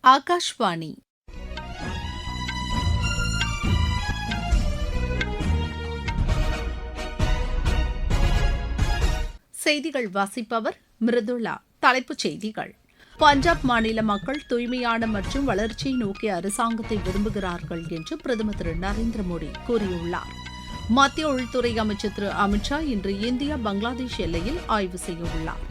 ஆகாஷ்வாணி செய்திகள் வாசிப்பவர் மிருதுளா. தலைப்புச் செய்திகள்: பஞ்சாப் மாநில மக்கள் தூய்மையான மற்றும் வளர்ச்சியை நோக்கிய அரசாங்கத்தை விரும்புகிறார்கள் என்று பிரதமர் திரு நரேந்திர மோடி கூறியுள்ளார். மத்திய உள்துறை அமைச்சர் திரு அமித் ஷா இன்று இந்தியா பங்களாதேஷ் எல்லையில் ஆய்வு செய்யவுள்ளார்.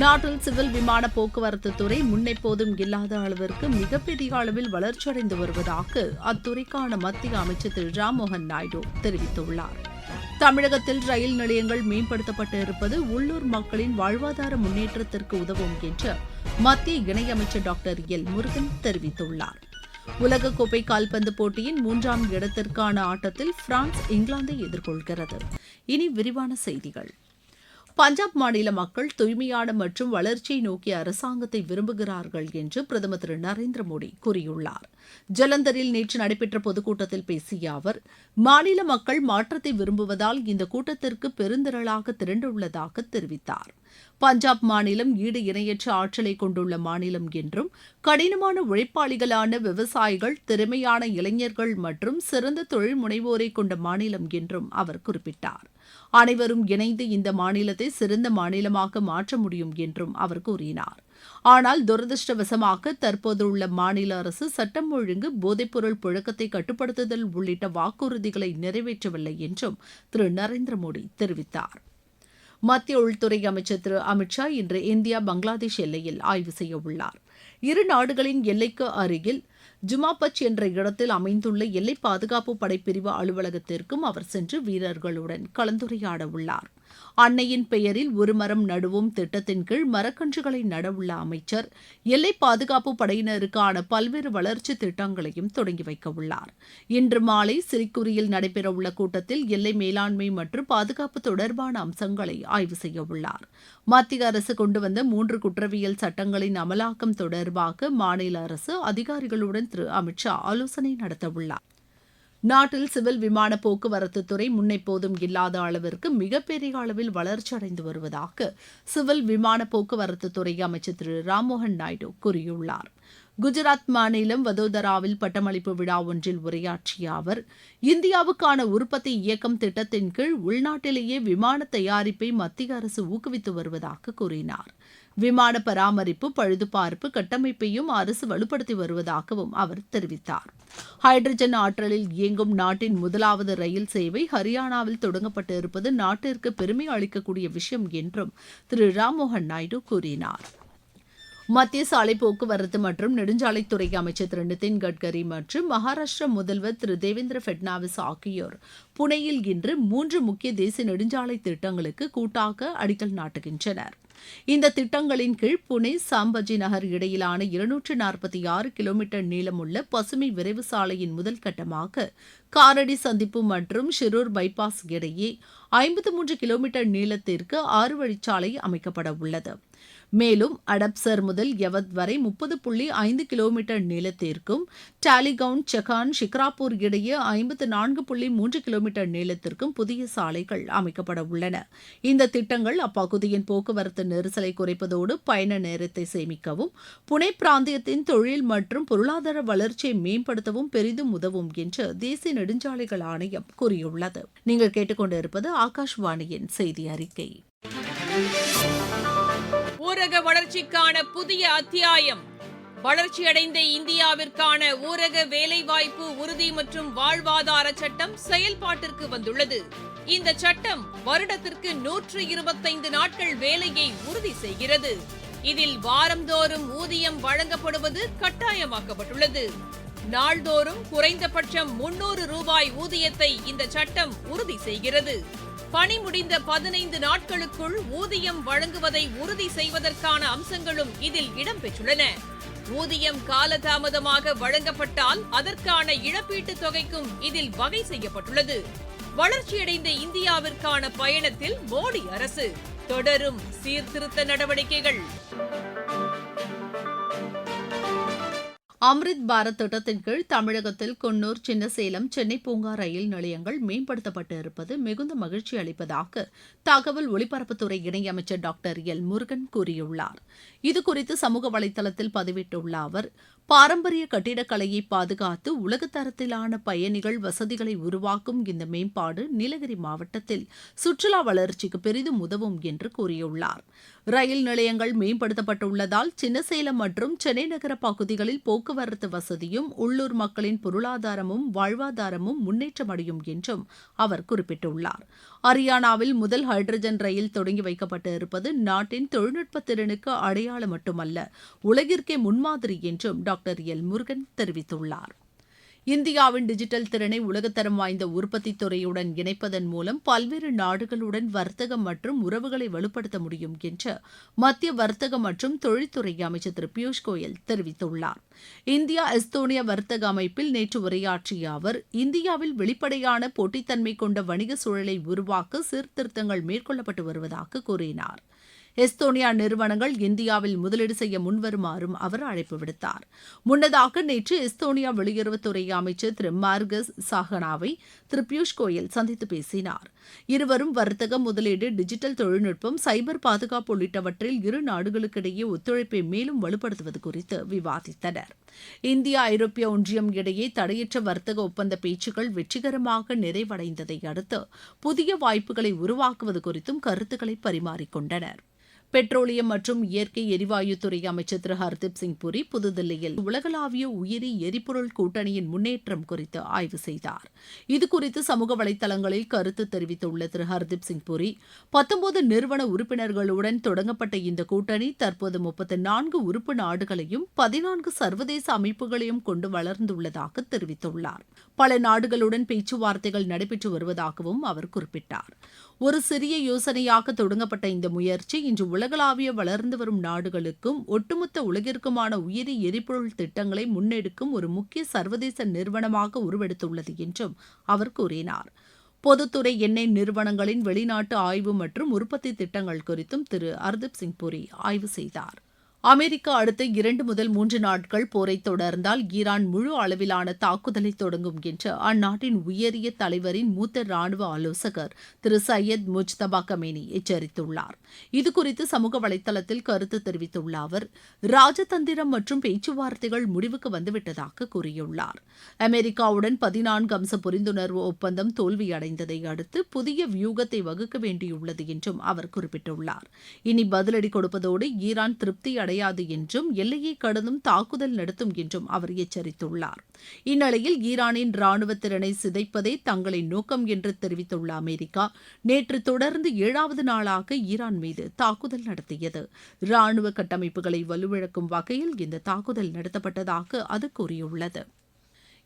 நாட்டில் சிவில் விமான போக்குவரத்து துறை முன்னெப்போதும் இல்லாத அளவிற்கு மிகப்பெரிய அளவில் வளர்ச்சியடைந்து வருவதாக அத்துறைக்கான மத்திய அமைச்சர் திரு ராம்மோகன் நாயுடு தெரிவித்துள்ளார். தமிழகத்தில் ரயில் நிலையங்கள் மேம்படுத்தப்பட்டு இருப்பது உள்ளூர் மக்களின் வாழ்வாதார முன்னேற்றத்திற்கு உதவும் என்று மத்திய இணையமைச்சர் டாக்டர் எல் முருகன் தெரிவித்துள்ளார். உலகக்கோப்பை கால்பந்து போட்டியின் 3ஆம் இடத்திற்கான ஆட்டத்தில் பிரான்ஸ் இங்கிலாந்தை எதிர்கொள்கிறது. இனி விரிவான செய்திகள். பஞ்சாப் மாநில மக்கள் தூய்மையான மற்றும் வளர்ச்சியை நோக்கிய அரசாங்கத்தை விரும்புகிறார்கள் என்று பிரதமர் திரு நரேந்திர மோடி கூறியுள்ளார். ஜலந்தரில் நேற்று நடைபெற்ற பொதுக்கூட்டத்தில் பேசிய அவர், மாநில மக்கள் மாற்றத்தை விரும்புவதால் இந்த கூட்டத்திற்கு பெருந்திரளாக திரண்டுள்ளதாக தெரிவித்தார். பஞ்சாப் மாநிலம் ஈடு இணையற்ற ஆற்றலை கொண்டுள்ள மாநிலம் என்றும், கடினமான உழைப்பாளிகளான விவசாயிகள், திறமையான இளைஞர்கள் மற்றும் சிறந்த தொழில் முனைவோரை கொண்ட மாநிலம் என்றும் அவர் குறிப்பிட்டார். அனைவரும் இணைந்து இந்த மாநிலத்தை சிறந்த மாநிலமாக மாற்ற முடியும் என்றும் அவர் கூறினார். ஆனால் துரதிருஷ்டவசமாக தற்போதுள்ள மாநில அரசு சட்டம் ஒழுங்கு, போதைப்பொருள் புழக்கத்தை கட்டுப்படுத்துதல் உள்ளிட்ட வாக்குறுதிகளை நிறைவேற்றவில்லை என்றும் திரு நரேந்திர மோடி தெரிவித்தார். மத்திய உள்துறை அமைச்சர் திரு அமித் ஷா இன்று இந்தியா பங்களாதேஷ் எல்லையில் ஆய்வு செய்யவுள்ளார். இரு நாடுகளின் எல்லைக்கு அருகில் ஜுமாபச் என்ற இடத்தில் அமைந்துள்ள எல்லை பாதுகாப்பு படைப்பிரிவு அலுவலகத்திற்கும் அவர் சென்று வீரர்களுடன் கலந்துரையாட உள்ளார். அன்னையின் பெயரில் ஒரு மரம் நடுவோம் திட்டத்தின் கீழ் மரக்கன்றுகளை நடவுள்ள அமைச்சர் எல்லை பாதுகாப்பு படையினருக்கான பல்வேறு வளர்ச்சி திட்டங்களையும் தொடங்கி வைக்க உள்ளார். இன்று மாலை சிலிகுரியில் நடைபெறவுள்ள கூட்டத்தில் எல்லை மேலாண்மை மற்றும் பாதுகாப்பு தொடர்பான அம்சங்களை ஆய்வு செய்ய உள்ளார். மத்திய அரசு கொண்டு வந்த 3 குற்றவியல் சட்டங்களின் அமலாக்கம் தொடர்பாக மாநில அரசு அதிகாரிகளுடன் திரு அமித் ஷா ஆலோசனை நடத்தவுள்ளார். நாட்டில் சிவில் விமான போக்குவரத்து துறை முன்னெப்போதும் இல்லாத அளவிற்கு மிகப்பெரிய அளவில் வளர்ச்சியடைந்து வருவதாக சிவில் விமான போக்குவரத்து துறை அமைச்சர் திரு ராம்மோகன் நாயுடு கூறியுள்ளார். குஜராத் மாநிலம் வதோதராவில் பட்டமளிப்பு விழா ஒன்றில் உரையாற்றிய அவர், இந்தியாவுக்கான உற்பத்தி இயக்கம் திட்டத்தின் கீழ் உள்நாட்டிலேயே விமான தயாரிப்பை மத்திய அரசு ஊக்குவித்து வருவதாக கூறினார். விமான பராமரிப்பு, பழுதுபார்ப்பு, கட்டமைப்பையும் அரசு வலுப்படுத்தி வருவதாகவும் அவர் தெரிவித்தார். ஹைட்ரஜன் ஆற்றலில் இயங்கும் நாட்டின் முதலாவது ரயில் சேவை ஹரியானாவில் தொடங்கப்பட்டு இருப்பது நாட்டிற்கு பெருமை அளிக்கக்கூடிய விஷயம் என்றும் திரு ராம்மோகன் நாயுடு கூறினார். மத்திய சாலை போக்குவரத்து மற்றும் நெடுஞ்சாலைத்துறை அமைச்சர் திரு நிதின் கட்கரி மற்றும் மகாராஷ்டிர முதல்வர் திரு தேவேந்திர பட்னாவிஸ் ஆகியோர் புனேயில் இன்று 3 முக்கிய தேசிய நெடுஞ்சாலை திட்டங்களுக்கு கூட்டாக அடிக்கல் நாட்டுகின்றனர். இந்த திட்டங்களின் கீழ் புனே சாம்பஜி நகர் இடையிலான 246 கிலோமீட்டர் நீளமுள்ள பசுமை விரைவு சாலையின் முதல் கட்டமாக காரடி சந்திப்பு மற்றும் ஷிரூர் பைபாஸ் இடையே 53 கிலோமீட்டர் நீளத்திற்கு 6 வழிச்சாலை அமைக்கப்பட உள்ளது. மேலும் அடப்சர் முதல் யவத் வரை 30.5 கிலோமீட்டர் நீளத்திற்கும், டாலிகவுன், சகான், ஷிக்ராப்பூர் இடையே 54.3 கிலோமீட்டர் நீளத்திற்கும் புதிய சாலைகள் அமைக்கப்பட உள்ளன. இந்த திட்டங்கள் அப்பகுதியின் போக்குவரத்து நெரிசலை குறைப்பதோடு பயண நேரத்தை சேமிக்கவும், புனே பிராந்தியத்தின் தொழில் மற்றும் பொருளாதார வளர்ச்சியை மேம்படுத்தவும் பெரிதும் உதவும் என்று தேசிய நெடுஞ்சாலைகள் ஆணையம் கூறியுள்ளது. நீங்கள் கேட்டுக்கொண்டிருப்பது ஆகாஷ்வாணியின் செய்தி அறிக்கை. ஊரக வளர்ச்சிக்கான புதிய அத்தியாயம். வளர்ச்சியடைந்த இந்தியாவிற்கான ஊரக வேலைவாய்ப்பு உறுதி மற்றும் வாழ்வாதார சட்டம் செயல்பாட்டிற்கு வந்துள்ளது. இந்த சட்டம் வருடத்திற்கு 125 நாட்கள் வேலையை உறுதி செய்கிறது. இதில் வாரந்தோறும் ஊதியம் வழங்கப்படுவது கட்டாயமாக்கப்பட்டுள்ளது. நாள்தோறும் குறைந்தபட்சம் 300 ரூபாய் ஊதியத்தை இந்த சட்டம் உறுதி செய்கிறது. பணி முடிந்த 15 நாட்களுக்குள் ஊதியம் வழங்குவதை உறுதி செய்வதற்கான அம்சங்களும் இதில் இடம்பெற்றுள்ளன. ஊதியம் காலதாமதமாக வழங்கப்பட்டால் அதற்கான இழப்பீட்டுத் தொகைக்கும் இதில் வகை செய்யப்பட்டுள்ளது. வளர்ச்சியடைந்த இந்தியாவிற்கான பயணத்தில் மோடி அரசு தொடரும் சீர்திருத்த நடவடிக்கைகள். அம்ரித் பாரத் திட்டத்தின் கீழ் தமிழகத்தில் குன்னூர், சின்னசேலம், சென்னை பூங்கா ரயில் நிலையங்கள் மேம்படுத்தப்பட்டு இருப்பது மிகுந்த மகிழ்ச்சி அளிப்பதாக தகவல் ஒலிபரப்புத்துறை இணையமைச்சர் டாக்டர் எல் முருகன் கூறியுள்ளார். இதுகுறித்து சமூக வலைதளத்தில் பதிவிட்டுள்ள அவர், பாரம்பரிய கட்டிடக்கலையை பாதுகாத்து உலகத்தரத்திலான பயணிகள் வசதிகளை உருவாக்கும் இந்த மேம்பாடு நீலகிரி மாவட்டத்தில் சுற்றுலா வளர்ச்சிக்கு பெரிதும் உதவும் என்று கூறியுள்ளார். ரயில் நிலையங்கள் மேம்படுத்தப்பட்டுள்ளதால் சின்னசேலம் மற்றும் சென்னை நகர பகுதிகளில் போக்குவரத்து வசதியும் உள்ளூர் மக்களின் பொருளாதாரமும் வாழ்வாதாரமும் முன்னேற்றமடையும் என்றும் அவர் குறிப்பிட்டுள்ளார். ஹரியானாவில் முதல் ஹைட்ரஜன் ரயில் தொடங்கி வைக்கப்பட்டு இருப்பது நாட்டின் தொழில்நுட்ப திறனுக்கு அடையாளம் மட்டுமல்ல, உலகிற்கே முன்மாதிரி என்றும் டாக்டர் எல் முருகன் தெரிவித்துள்ளார். இந்தியாவின் டிஜிட்டல் திறனை உலகத்தரம் வாய்ந்த உற்பத்தி துறையுடன் இணைப்பதன் மூலம் பல்வேறு நாடுகளுடன் வர்த்தகம் மற்றும் உறவுகளை வலுப்படுத்த முடியும் என்று மத்திய வர்த்தக மற்றும் தொழில்துறை அமைச்சர் திரு பியூஷ் கோயல் தெரிவித்துள்ளார். இந்தியா எஸ்தோனியா வர்த்தக அமைப்பில் நேற்று உரையாற்றிய அவர், இந்தியாவில் வெளிப்படையான போட்டித்தன்மை கொண்ட வணிக சூழலை உருவாக்க சீர்திருத்தங்கள் மேற்கொள்ளப்பட்டு வருவதாக கூறினார். எஸ்தோனியா நிறுவனங்கள் இந்தியாவில் முதலீடு செய்ய முன்வருமாறும் அவர் அழைப்பு விடுத்தார். முன்னதாக நேற்று எஸ்தோனியா வெளியுறவுத்துறை அமைச்சர் திரு மார்கஸ் சாகனாவை திரு பியூஷ் கோயல் சந்தித்து பேசினார். இருவரும் வர்த்தகம், முதலீடு, டிஜிட்டல் தொழில்நுட்பம், சைபர் பாதுகாப்பு உள்ளிட்டவற்றில் இரு நாடுகளுக்கிடையே ஒத்துழைப்பை மேலும் வலுப்படுத்துவது குறித்து விவாதித்தனர். இந்தியா ஐரோப்பிய ஒன்றியம் இடையே தடையற்ற வர்த்தக ஒப்பந்த பேச்சுக்கள் வெற்றிகரமாக நிறைவடைந்ததை அடுத்து புதிய வாய்ப்புகளை உருவாக்குவது குறித்தும் கருத்துக்களை பரிமாறிக்கொண்டனர். பெட்ரோலியம் மற்றும் இயற்கை எரிவாயுத்துறை அமைச்சர் திரு ஹர்தீப் சிங் புரி புதுதில்லியில் உலகளாவிய உயிரி எரிபொருள் கூட்டணியின் முன்னேற்றம் குறித்து ஆய்வு செய்தார். இதுகுறித்து சமூக வலைதளங்களில் கருத்து தெரிவித்துள்ள திரு ஹர்தீப் சிங் புரி, 19 நிறுவன உறுப்பினர்களுடன் தொடங்கப்பட்ட இந்த கூட்டணி தற்போது 34 உறுப்பு நாடுகளையும் 14 சர்வதேச அமைப்புகளையும் கொண்டு வளர்ந்துள்ளதாக தெரிவித்துள்ளார். பல நாடுகளுடன் பேச்சுவார்த்தைகள் நடைபெற்று வருவதாகவும் அவர் குறிப்பிட்டார். ஒரு சிறிய யோசனையாக தொடங்கப்பட்ட இந்த முயற்சி இன்று உலகளாவிய வளர்ந்து வரும் நாடுகளுக்கும் ஒட்டுமொத்த உலகிற்குமான உயிரி எரிபொருள் திட்டங்களை முன்னெடுக்கும் ஒரு முக்கிய சர்வதேச நிறுவனமாக உருவெடுத்துள்ளது என்றும் அவர் கூறினார். பொதுத்துறை எண்ணெய் நிறுவனங்களின் வெளிநாட்டு ஆய்வு மற்றும் உற்பத்தி திட்டங்கள் குறித்தும் திரு ஹர்தீப் சிங் புரி ஆய்வு செய்தார். அமெரிக்கா அடுத்த 2 முதல் 3 நாட்கள் போரை தொடர்ந்தால் ஈரான் முழு அளவிலான தாக்குதலை தொடங்கும் என்று அந்நாட்டின் உயரிய தலைவரின் மூத்த ராணுவ ஆலோசகர் திரு சையத் முஜ்தபா கமேனி எச்சரித்துள்ளார். இதுகுறித்து சமூக வலைதளத்தில் கருத்து தெரிவித்துள்ள அவர், ராஜதந்திரம் மற்றும் பேச்சுவார்த்தைகள் முடிவுக்கு வந்துவிட்டதாக கூறியுள்ளார். அமெரிக்காவுடன் 14 அம்ச புரிந்துணர்வு ஒப்பந்தம் தோல்வியடைந்ததை அடுத்து புதிய வியூகத்தை வகுக்க வேண்டியுள்ளது என்றும் அவர் குறிப்பிட்டுள்ளார். இனி பதிலடி கொடுப்பதோடு ஈரான் திருப்தி அடையாது என்றும் எல்லையை கடந்தும் தாக்குதல் நடத்தும் என்றும் அவர் எச்சரித்துள்ளார். இந்நிலையில் ஈரானின் ராணுவ திறனை சிதைப்பதே தங்களின் நோக்கம் என்று தெரிவித்துள்ள அமெரிக்கா நேற்று தொடர்ந்து 7வது நாளாக ஈரான் மீது தாக்குதல் நடத்தியது. ராணுவ கட்டமைப்புகளை வலுவிழக்கும் வகையில் இந்த தாக்குதல் நடத்தப்பட்டதாக அது கூறியுள்ளது.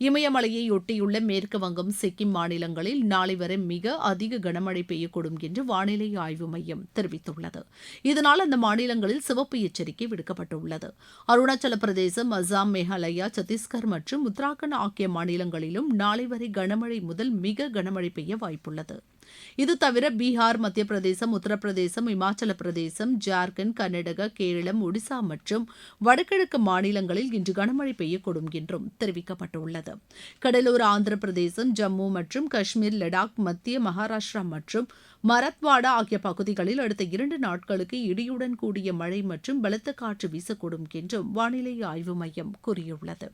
இமயமலையை ஒட்டியுள்ள மேற்கு வங்கம், சிக்கிம் மாநிலங்களில் நாளை வரை மிக அதிக கனமழை பெய்யக்கூடும் என்று வானிலை ஆய்வு மையம் தெரிவித்துள்ளது. இதனால் அந்த மாநிலங்களில் சிவப்பு எச்சரிக்கை விடுக்கப்பட்டுள்ளது. அருணாச்சல பிரதேசம், அசாம், மேகாலயா, சத்தீஸ்கர் மற்றும் உத்தராகண்ட் ஆகிய மாநிலங்களிலும் நாளை வரை கனமழை முதல் மிக கனமழை பெய்ய வாய்ப்புள்ளது. இது தவிர பீகார், மத்திய பிரதேசம், உத்தரப்பிரதேசம், இமாச்சல பிரதேசம், ஜார்க்கண்ட், கர்நாடகா, கேரளம், ஒடிசா மற்றும் வடகிழக்கு மாநிலங்களில் இன்று கனமழை பெய்யக்கூடும் என்றும் தெரிவிக்கப்பட்டுள்ளது. கடலோர ஆந்திர பிரதேசம், ஜம்மு மற்றும் காஷ்மீர், லடாக், மத்திய மகாராஷ்டிரா மற்றும் மராத்வாடா ஆகிய பகுதிகளில் அடுத்த 2 நாட்களுக்கு இடியுடன் கூடிய மழை மற்றும் பலத்த காற்று வீசக்கூடும் என்றும் வானிலை ஆய்வு மையம் கூறியுள்ளது.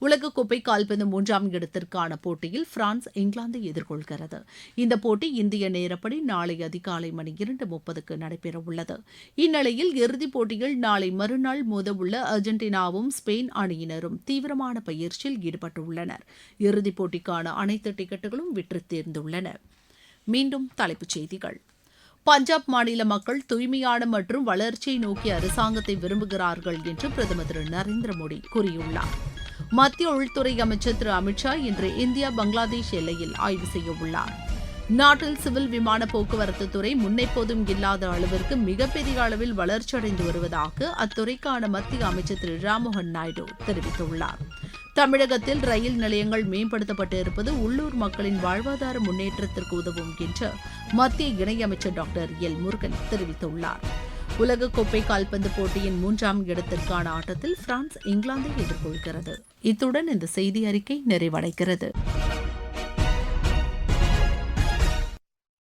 உலகக்கோப்பை கால்பந்து 3ஆம் இடத்திற்கான போட்டியில் பிரான்ஸ் இங்கிலாந்தை எதிர்கொள்கிறது. இந்த போட்டி இந்திய நேரப்படி நாளை அதிகாலை மணி 2:30க்கு நடைபெறவுள்ளது. இந்நிலையில் இறுதிப் போட்டியில் நாளை மறுநாள் மோதவுள்ள அர்ஜென்டினாவும் ஸ்பெயின் அணியினரும் தீவிரமான பயிற்சியில் ஈடுபட்டுள்ளனர். இறுதிப் போட்டிக்கான அனைத்து டிக்கெட்டுகளும் விற்று தீர்ந்துள்ளன. மீண்டும் தலைப்புச் செய்திகள். பஞ்சாப் மாநில மக்கள் தூய்மையான மற்றும் வளர்ச்சியை நோக்கிய அரசாங்கத்தை விரும்புகிறார்கள் என்று பிரதமர் திரு நரேந்திர மோடி கூறியுள்ளார். மத்திய உள்துறை அமைச்சர் திரு அமித்ஷா இன்று இந்தியா பங்களாதேஷ் எல்லையில் ஆய்வு செய்யவுள்ளார். நாட்டில் சிவில் விமான போக்குவரத்து துறை முன்னெப்போதும் இல்லாத அளவிற்கு மிகப்பெரிய அளவில் வளர்ச்சியடைந்து வருவதாக அத்துறைக்கான மத்திய அமைச்சர் திரு ராம்மோகன் நாயுடு தெரிவித்துள்ளார். தமிழகத்தில் ரயில் நிலையங்கள் மேம்படுத்தப்பட்டு இருப்பது உள்ளூர் மக்களின் வாழ்வாதார முன்னேற்றத்திற்கு உதவும் என்று மத்திய இணையமைச்சர் டாக்டர் எல் முருகன் தெரிவித்துள்ளார். உலகக்கோப்பை கால்பந்து போட்டியின் 3ஆம் இடத்திற்கான ஆட்டத்தில் பிரான்ஸ் இங்கிலாந்தை எதிர்கொள்கிறது. இத்துடன் இந்த செய்தி அறிக்கை நிறைவடைகிறது.